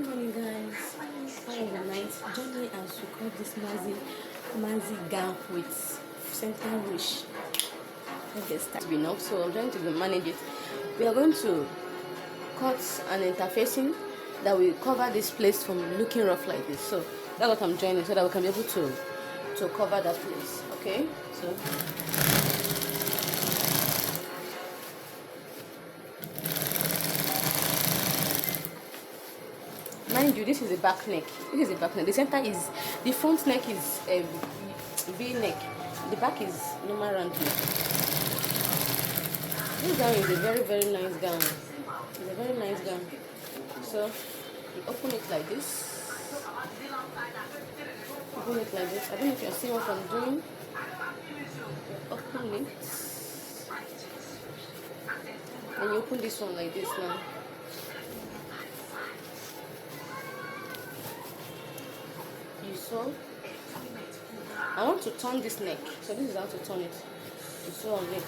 morning, guys. How was the night? Join me as we cut this Mazi gown with center ruche. Let's get started. Enough, so I'm trying to manage it. We are going to cut an interfacing that will cover this place from looking rough like this. So that's what I'm joining, so that we can be able to cover that place. Okay, so. Mind you, this is a back neck. This is a back neck. The center is, the front neck is a V neck. The back is normal round neck. This gown is a very, very nice gown. It's a very nice gown. So you open it like this. Open it like this. I don't know if you're seeing what I'm doing. Open it. And you open this one like this now. So I want to turn this neck, so this is how to turn it. You sew on it.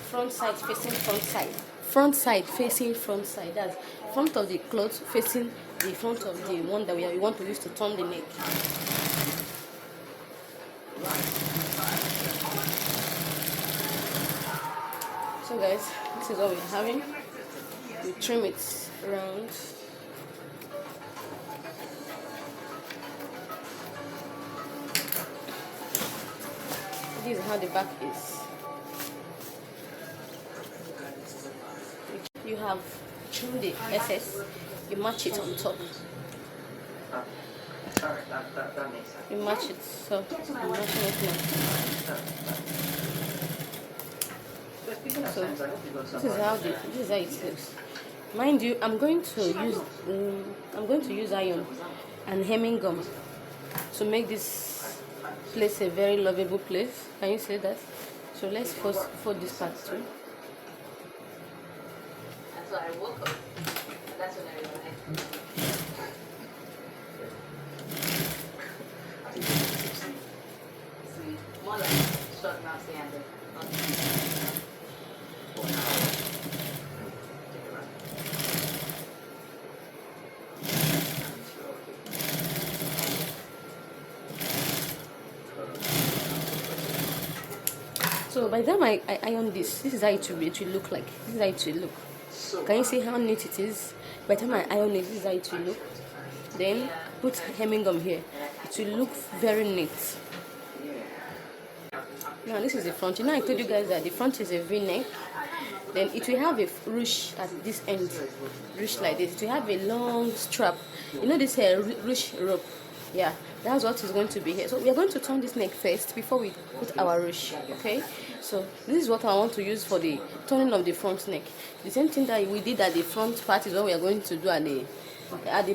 Front side facing front side. Front side facing front side. That's front of the cloth facing the front of the one that we want to use to turn the neck. So guys, this is what we're having. We trim it around. This is how the back is. You have trimmed the excess, you match it on top. You match it, so I'm matching it now. So this is how it looks. Mind you, I'm going to use iron and hemming gum to make this place a very lovable place. Can you say that? So let's fold this part too. And so I woke up. That's when I realized. See, more like short now, say, and So by the time I iron this is how it will look like. This is how it will look. Can you see how neat it is? By the time I iron it, this is how it will look. Then put hemming gum here. It will look very neat. Now this is the front. You know I told you guys that the front is a V-neck. Then it will have a ruche at this end. Ruche like this. It will have a long strap. You know this ruche rope? Yeah, that's what is going to be here. So we are going to turn this neck first before we put our ruche. Okay, so this is what I want to use for the turning of the front neck. The same thing that we did at the front part is what we are going to do at the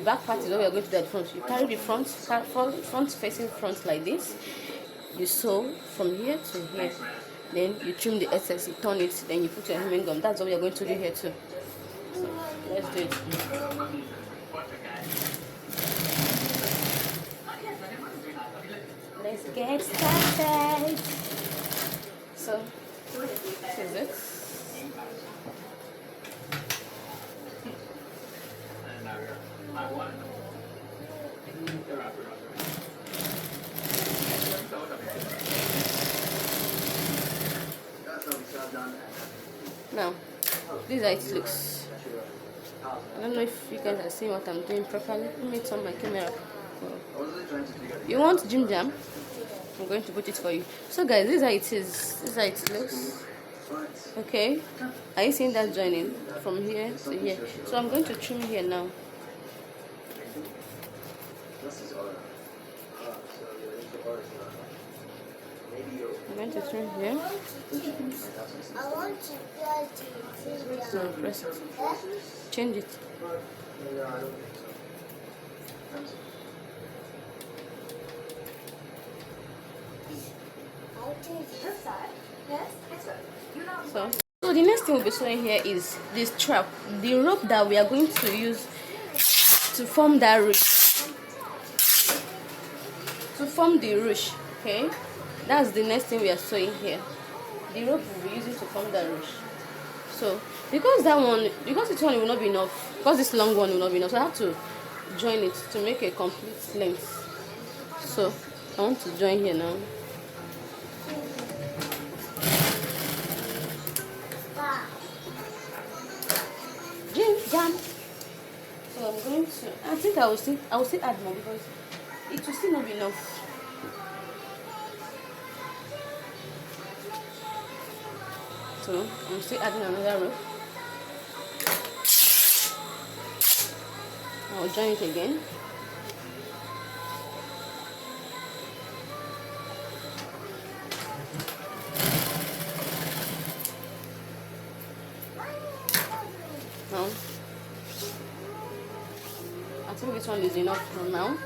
back part is what we are going to do at the front. You carry the front facing front like this. You sew from here to here. Then you trim the excess, you turn it, then you put your hemming gum. That's what we are going to do here too. So let's do it. Let's get started. So this is it. Now, this is how it looks. I don't know if you guys are seeing what I'm doing properly. Let me turn my camera. You want Jim Jam? I'm going to put it for you. So guys, this is how it is. This is how it looks. Okay. Are you seeing that joining from here to here? So I'm going to trim here now. I'm going to trim here. I want to No, press it. Change it. So the next thing we'll be sewing here is this strap, the rope that we are going to use to form that ruche. To form the ruche, okay? That's the next thing we are sewing here. The rope we'll be using to form that ruche. So Because this one will not be enough. Because this long one will not be enough. So I have to join it to make a complete length. So I want to join here now. Jam. So I'm going to. I think I will still add more because it will still not be enough. So I'm still adding another row. I'll join it again. Now, I think this one is enough for now.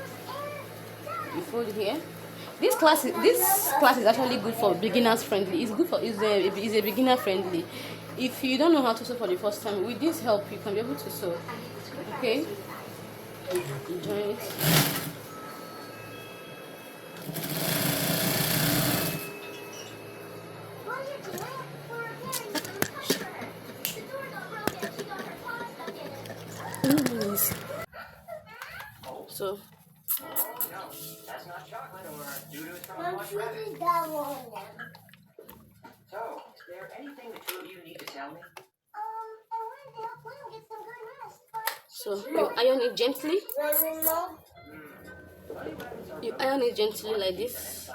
You fold here. This class is actually good for beginners friendly. It's good for is a beginner friendly. If you don't know how to sew for the first time, with this help you can be able to sew. Okay, join it. So That's not chocolate or doo-doo from a Mom, much should rabbit. we that one then? So, is there anything the two of you need to tell me? I wanted to help William get some good rest, but... So you iron it gently. No. You iron it gently like this,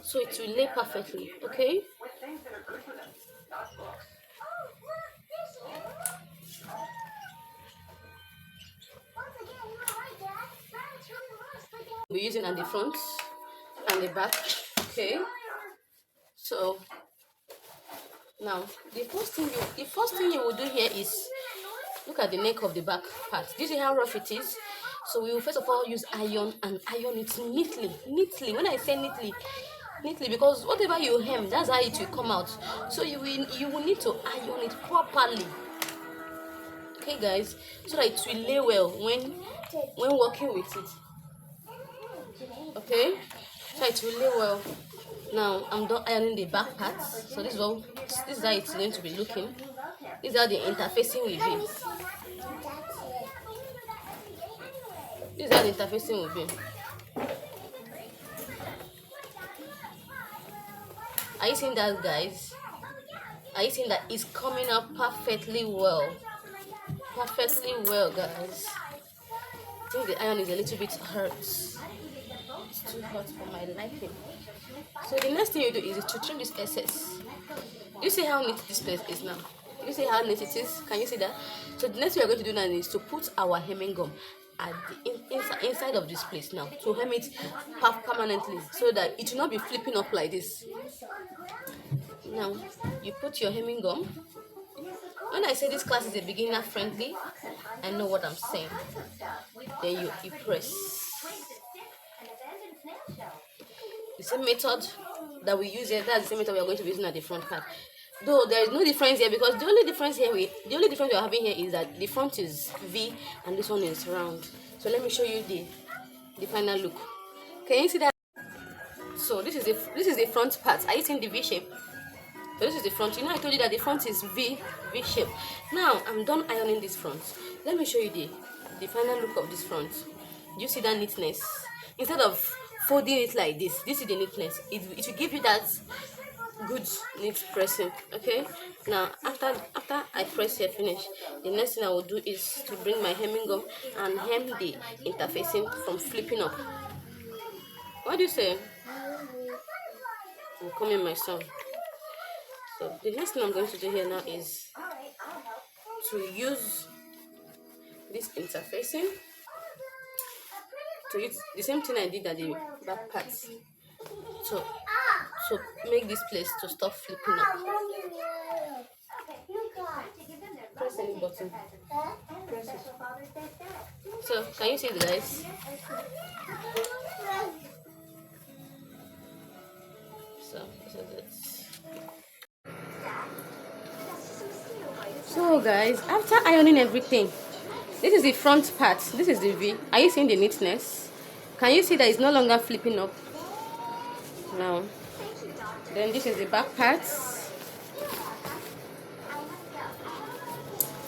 so it will lay perfectly. Okay. With things that are good for them, not books. Oh, look, this is... Once again, you were right, Dad. Rabbits really love sleeping. We're using at the front and the back. Okay. So now the first thing you will do here is look at the neck of the back part. Do you see how rough it is? So we will first of all use iron and iron it neatly. When I say neatly, because whatever you hem, that's how it will come out. So you will need to iron it properly. Okay, guys, so that it will lay well when working with it. Okay, so it will lay well. Now I'm done ironing the back parts. So this is how it's going to be looking. This is how the interfacing will be. This is how the interfacing will be. Are you seeing that, guys? Are you seeing that it's coming out perfectly well? Perfectly well, guys. I think the iron is a little bit hurt. It's too hot for my liking. So the next thing you do is to trim this excess. You see how neat this place is now? You see how neat it is? Can you see that? So the next thing we're going to do now is to put our hemming gum at the inside of this place now, to hem it permanently so that it will not be flipping up like this. Now you put your hemming gum. When I say this class is a beginner friendly, I know what I'm saying. Then you press. The same method that we use here, that's the same method we are going to be using at the front part. Though there is no difference here, because the only difference we are having here is that the front is V and this one is round. So let me show you the final look. Can you see that? So this is the front part. Are you seeing the V shape? So this is the front. You know I told you that the front is V shape. Now I'm done ironing this front. Let me show you the final look of this front. Do you see that neatness? Instead of folding it like this is the neatness. It will give you that good neat pressing. Okay, now after I press here finish, the next thing I will do is to bring my hemming gum and hem the interfacing from flipping up. What do you say? I'm coming, my son. So the next thing I'm going to do here now is to use this interfacing to use the same thing I did at the back part. So make this place to stop flipping up. Press any button. Press it. So can you see it, guys? So this is it. So guys, after ironing everything, this is the front part, this is the V. Are you seeing the neatness? Can you see that it's no longer flipping up now? Then this is the back part.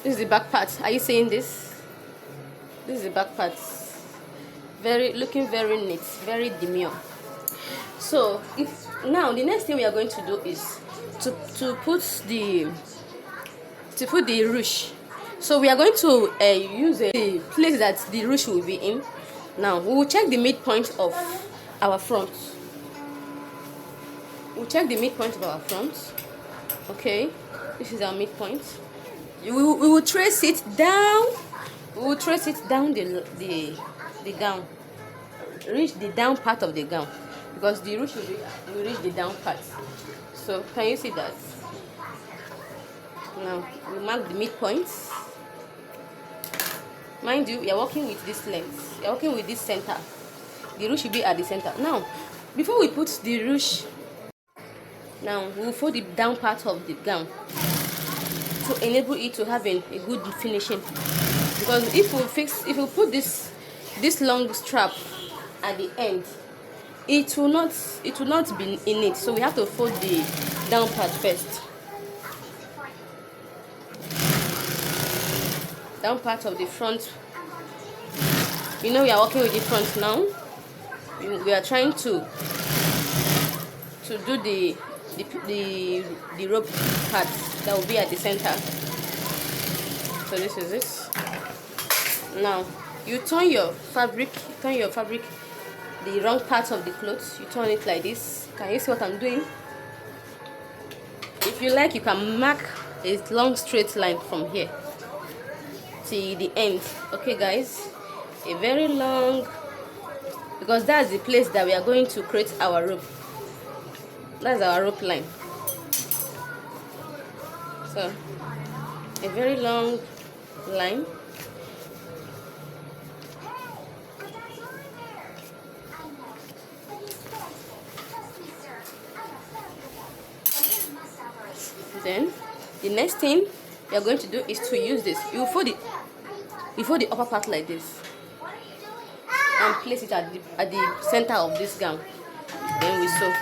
This is the back part. Are you seeing this? This is the back part. Looking very neat, very demure. So now the next thing we are going to do is to put the ruche. So we are going to use a place that the ruche will be in. Now we will check the midpoint of our front. We'll check the midpoint of our front. Okay, this is our midpoint. We will trace it down. We will trace it down the gown. Reach the down part of the gown, because the ruche will reach the down part. So can you see that? Now we mark the midpoint. Mind you, we are working with this length. We are working with this center. The ruche should be at the center. Now, before we put the ruche, now we will fold the down part of the gown to enable it to have a good finishing. Because if we put this long strap at the end, it will not be in it. So we have to fold the down part first. Down part of the front. You know, we are working with the front now. We are trying to do the rope part that will be at the center. So this is it. Now you turn your fabric the wrong part of the clothes. You turn it like this. Can you see what I'm doing? If you like, you can mark a long straight line from here to the end. Okay guys, a very long, because that's the place that we are going to create our rope. That's our rope line. So a very long line. Then the next thing we are going to do is to use this. You fold the upper part like this and place it at the center of this gown. Then we sew.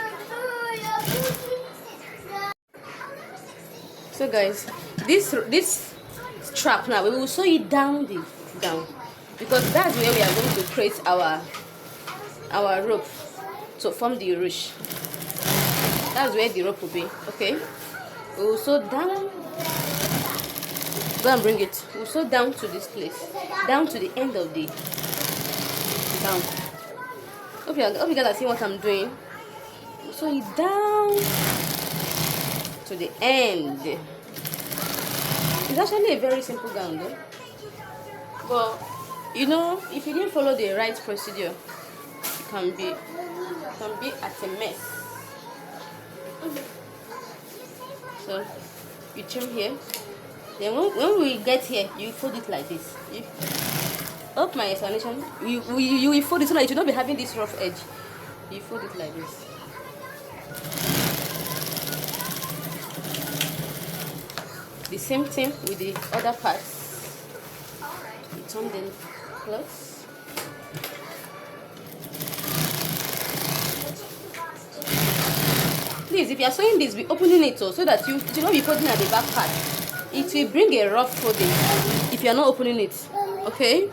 So guys, this strap, now we will sew it down the gown, because that's where we are going to create our rope to form the ruche. That's where the rope will be. Okay, we will sew down. Go and bring it. We'll sew down to this place, down to the end of the gown. Hope you guys are seeing what I'm doing. We'll sew it down to the end. It's actually a very simple gown though, but you know, if you didn't follow the right procedure, it can be at a mess. So you trim here, then when we get here, you fold it like this. Hope my explanation, you will fold it so that you should not be having this rough edge. You fold it like this. The same thing with the other parts. You turn the clothes. Please, if you are sewing this, be opening it so that you will not be folding at the back part. It will bring a rough folding if you are not opening it. Okay.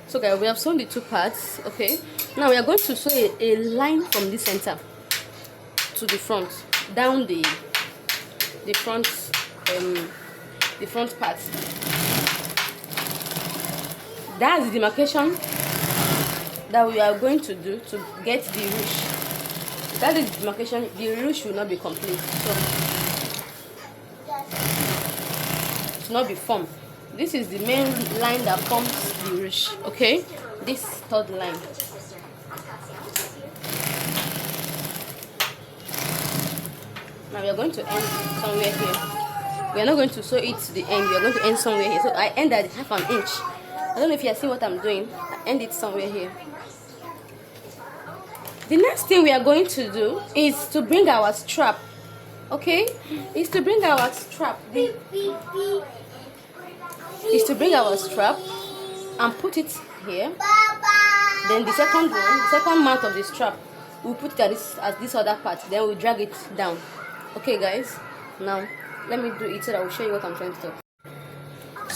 So guys, we have sewn the two parts. Okay. Now we are going to sew a line from the center to the front, down the front part. That's the demarcation that we are going to do to get the ruche. That is the demarcation. The ruche will not be complete, so it will not be formed. This is the main line that forms the ruche. Okay, this third line. Now we are going to end somewhere here. We are not going to sew it to the end. We are going to end somewhere here. So I end at half an inch. I don't know if you are seeing what I'm doing. I end it somewhere here. The next thing we are going to do is to bring our strap. Okay? Is to bring our strap. Is to bring our strap and put it here. Then the second one, the second mount of the strap, we'll put it at this other part. Then we'll drag it down. Okay guys, now let me do it so that I will show you what I'm trying to do.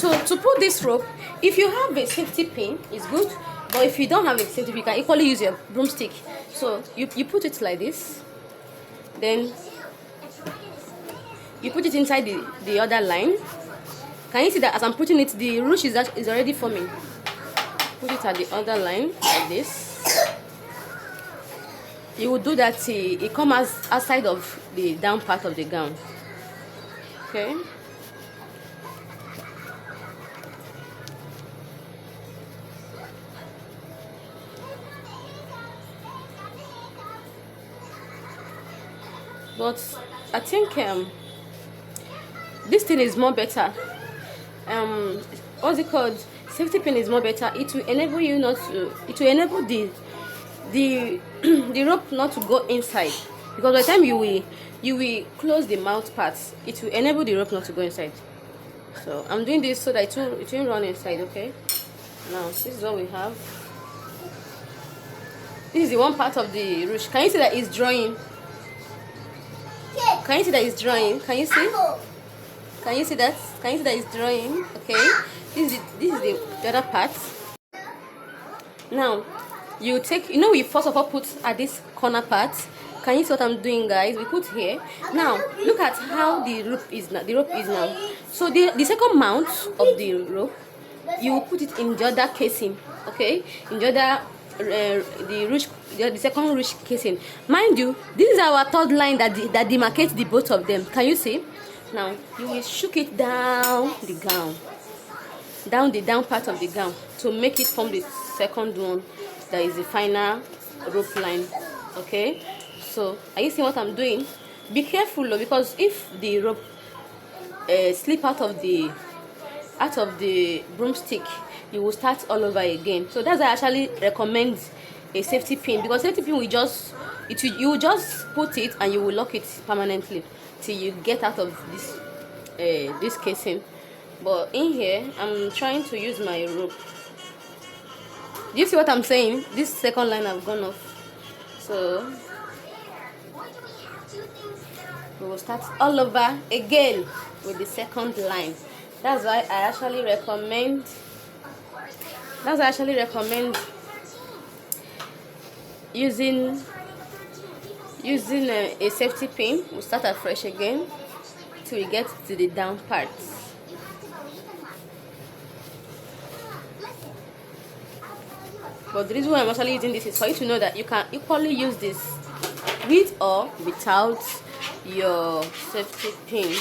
So to put this rope, if you have a safety pin, it's good. But if you don't have a safety pin, you can equally use your broomstick. So you put it like this. Then you put it inside the other line. Can you see that as I'm putting it, the ruche is already forming? Put it at the other line like this. You will do that till it comes outside of the down part of the gown. Okay. But I think this thing is more better. What's it called? Safety pin is more better. It will enable you not to. It will enable the the rope not to go inside, because by the time you will close the mouth parts, it will enable the rope not to go inside. So I'm doing this so that it won't run inside. Okay. Now this is what we have. This is the one part of the ruche. Can you see that it's drawing? Can you see that it's drawing? Can you see? Can you see that? Can you see that it's drawing? Okay. This is the other part. Now you take, we first of all put at this corner part. Can you see what I'm doing, guys? We put here. Now look at how the rope is now. So the second mount of the rope, you will put it in the other casing. Okay, in the other the second ruche casing. Mind you, this is our third line that demarcates the both of them. Can you see? Now you will shook it down the gown, down the down part of the gown, to make it form the second one that is the final rope line. Okay, so are you seeing what I'm doing? Be careful though, because if the rope slip out of the broomstick, you will start all over again. So that's why I actually recommend a safety pin, because safety pin will you will just put it and you will lock it permanently till you get out of this casing. But in here, I'm trying to use my rope. Do you see what I'm saying? This second line I've gone off. So we will start all over again with the second line. That's why I actually recommend using a safety pin. We'll start afresh again till we get to the down part. But the reason why I'm actually using this is for you to know that you can equally use this with or without your safety pin.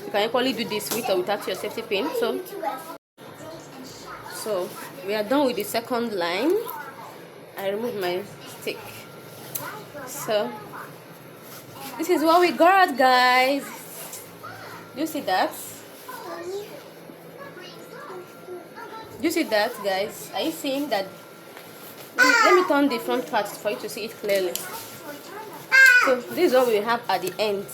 You can equally do this with or without your safety pin. So we are done with the second line. I remove my stick. So this is what we got, guys. Do you see that? Do you see that, guys? Are you seeing that? Let me turn the front part for you to see it clearly. So this is what we have at the end.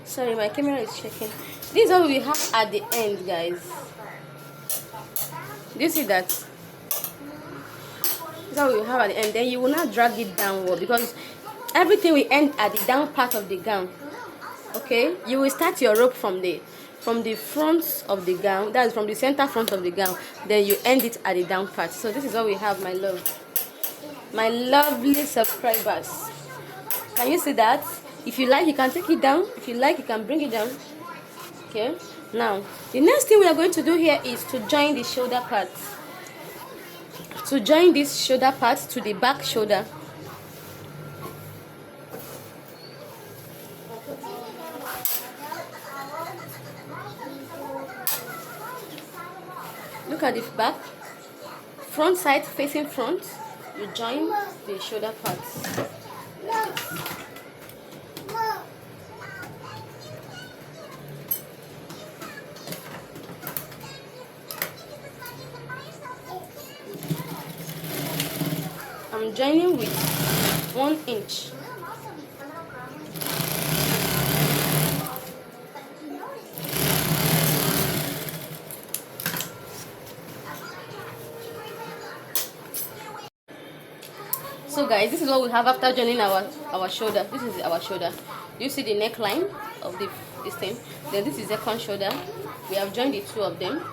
Sorry, my camera is shaking. This is what we have at the end, guys. Do you see that? This is what we have at the end. Then you will not drag it downward, because everything will end at the down part of the gown. Okay, you will start your rope from the front of the gown, that is from the center front of the gown, then you end it at the down part. So this is what we have, my lovely subscribers. Can you see that? If you like, you can take it down. If you like, you can bring it down. Okay, now the next thing we are going to do here is to join the shoulder part. To join this shoulder part to the back shoulder. Look at the back, front side facing front. You join the shoulder parts. I'm joining with 1 inch. So guys, this is what we have after joining our shoulder. This is our shoulder. You see the neckline of the this thing. Then this is the second shoulder. We have joined the two of them.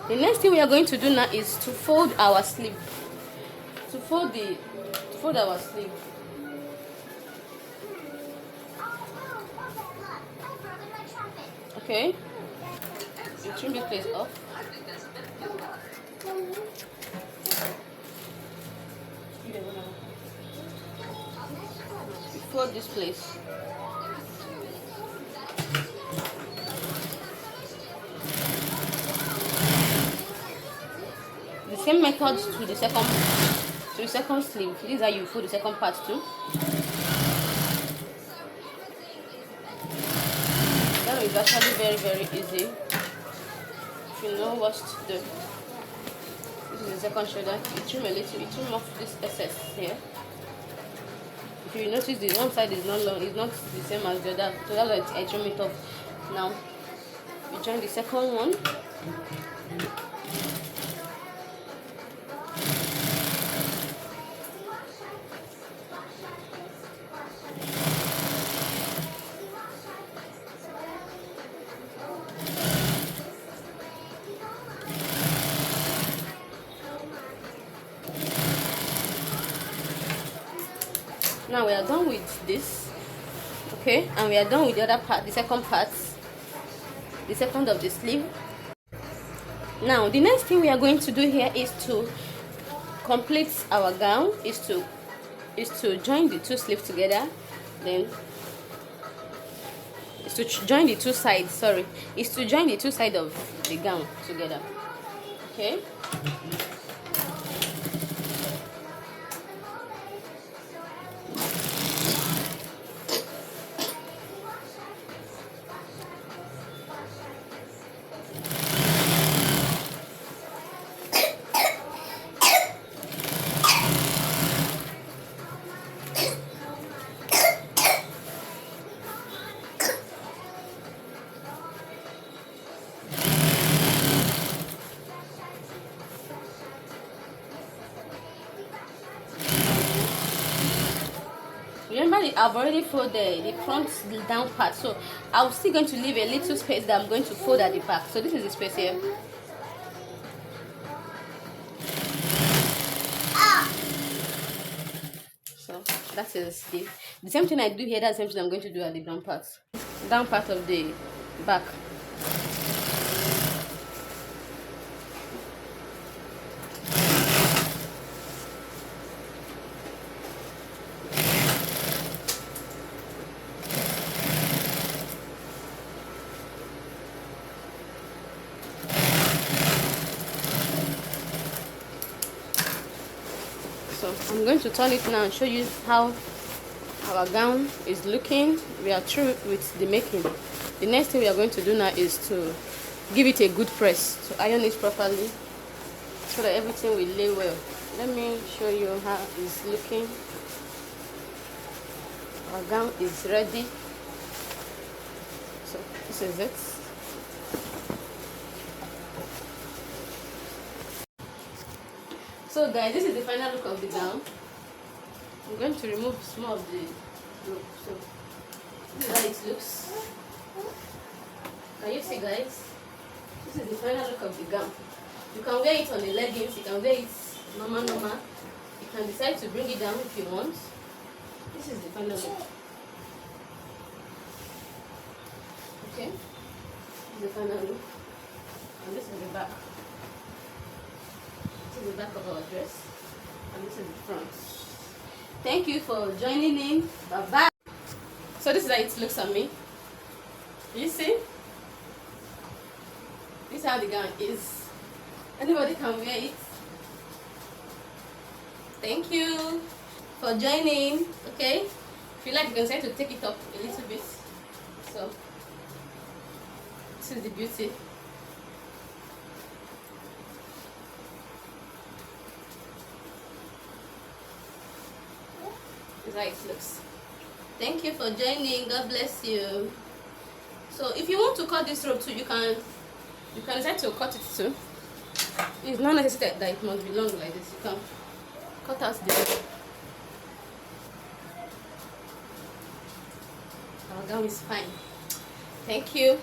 The next thing we are going to do now is to fold our sleeve. To fold our sleeve. Okay. You trim this place off. You fold this place. The same method to the second sleeve. This is how you fold the second part too. That is actually very, very easy. If you know what to do. This is the second shoulder. You trim a little, you trim off this excess here. If you notice, the one side is not long, it's not the same as the other, so that's why I trim it off. Now we join the second one. Now we are done with this, okay, and we are done with the other part, the second part, the second of the sleeve. Now the next thing we are going to do here is to complete our gown, is to join the two sleeves together. Then is to join the two sides, sorry, is to join the two sides of the gown together, okay. Remember, I've already folded the front down part, so I'm still going to leave a little space that I'm going to fold at the back. So this is the space here. So that is the same thing I do here. That's the same thing I'm going to do at the down part of the back. So I'm going to turn it now and show you how our gown is looking. We are through with the making. The next thing we are going to do now is to give it a good press, to iron it properly so that everything will lay well. Let me show you how it's looking. Our gown is ready. So this is it. So guys, this is the final look of the gown. I'm going to remove some of the rope. So this is how it looks. Can you see, guys? This is the final look of the gown. You can wear it on the leggings, you can wear it normal. You can decide to bring it down if you want. This is the final look. Okay? This is the final look. And this is the back. This is the back of our dress. And this is the front. Thank you for joining in. Bye bye. So this is how it looks on me. You see? This is how the gown is. Anybody can wear it. Thank you for joining. Okay? If you like, you can try to take it up a little bit. So this is the beauty. This is how it looks. Thank you for joining. God bless you. So if you want to cut this rope too, you can decide to cut it too. It's not necessary that it must be long like this. You can cut out the rope. Our gown is fine. Thank you.